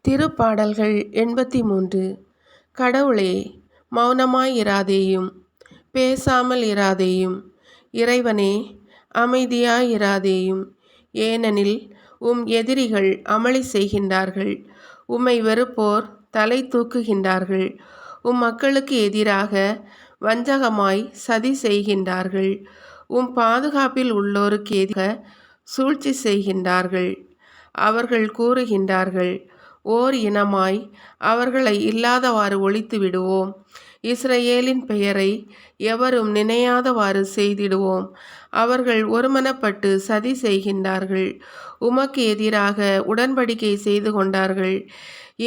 திருப்பாடல்கள் 83. கடவுளே, மௌனமாயிராதேயும், பேசாமல் இராதேயும். இறைவனே, அமைதியாயிராதேயும். ஏனெனில் உம் எதிரிகள் அமளி செய்கின்றார்கள். உம்மை வெறுப்போர் தலை தூக்குகின்றார்கள். உம் மக்களுக்கு எதிராக வஞ்சகமாய் சதி செய்கின்றார்கள். உம் பாதுகாப்பில் உள்ளோருக்கு எதிராக சூழ்ச்சி செய்கின்றார்கள். அவர்கள் கூறுகின்றார்கள், ஓர் இனமாய் அவர்களை இல்லாதவாறு ஒழித்து விடுவோம். இஸ்ரவேலின் பெயரை எவரும் நினையாதவாறு செய்திடுவோம். அவர்கள் ஒருமனப்பட்டு சதி செய்கின்றார்கள். உமக்கு எதிராக உடன்படிக்கை செய்து கொண்டார்கள்.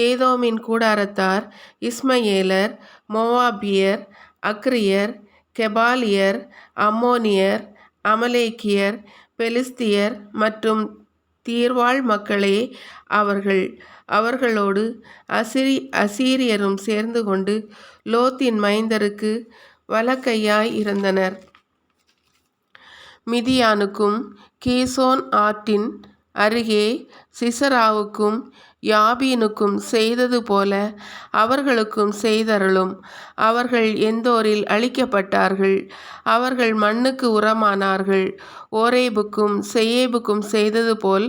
ஏதோமின் கூடாரத்தார், இஸ்மயேலர், மோவாபியர், அக்ரியர், கெபாலியர், அம்மோனியர், அமலேக்கியர், பெலிஸ்தியர் மற்றும் தீர்வாழ் மக்களே அவர்களோடு அசீரியரும் சேர்ந்து கொண்டு லோத்தின் மைந்தருக்கு வலக்கையாய் இருந்தனர். மிதியானுக்கும் கீசோன் ஆற்றின் அருகே சிசராவுக்கும் யாபீனுக்கும் செய்தது போல அவர்களுக்கும் செய்தருளும். அவர்கள் எந்தோரில் அழிக்கப்பட்டார்கள். அவர்கள் மண்ணுக்கு உரமானார்கள். ஓரேபுக்கும் செயேபுக்கும் செய்தது போல்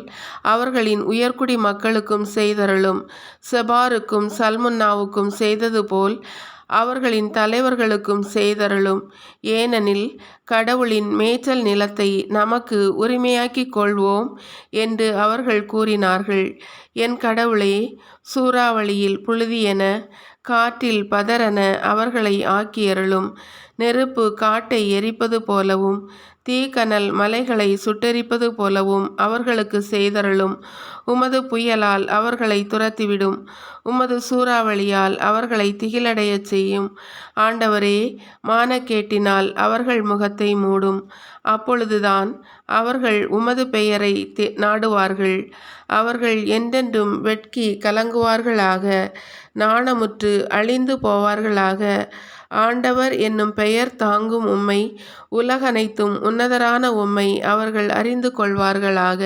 அவர்களின் உயர்குடி மக்களுக்கும் செய்தருளும். செபாருக்கும் சல்முன்னாவுக்கும் செய்தது போல் அவர்களின் தலைவர்களுக்கும் செய்தருளும். ஏனெனில் கடவுளின் மேய்ச்சல் நிலத்தை நமக்கு உரிமையாக்கிக் கொள்வோம் என்று அவர்கள் கூறினார்கள். என் கடவுளே, சூறாவளியில் புழுதியென, காற்றில் பதரென அவர்களை ஆக்கியருளும். நெருப்பு காட்டை எரிப்பது போலவும் தீக்கனல் மலைகளை சுட்டெரிப்பது போலவும் அவர்களுக்கு செய்தருளும். உமது புயலால் அவர்களை துரத்திவிடும். உமது சூறாவளியால் அவர்களை திகிலடையச் செய்யும். ஆண்டவரே, மானக்கேட்டினால் அவர்கள் முகத்தை மூடும். அப்பொழுதுதான் அவர்கள் உமது பெயரை நாடுவார்கள். அவர்கள் என்றென்றும் வெட்கி கலங்குவார்களாக, நாணமுற்று அழிந்து போவார்களாக. ஆண்டவர் என்னும் பெயர் தாங்கும் உம்மை, உலகனைத்தும் உன்னதரான உம்மை அவர்கள் அறிந்து கொள்வார்களாக.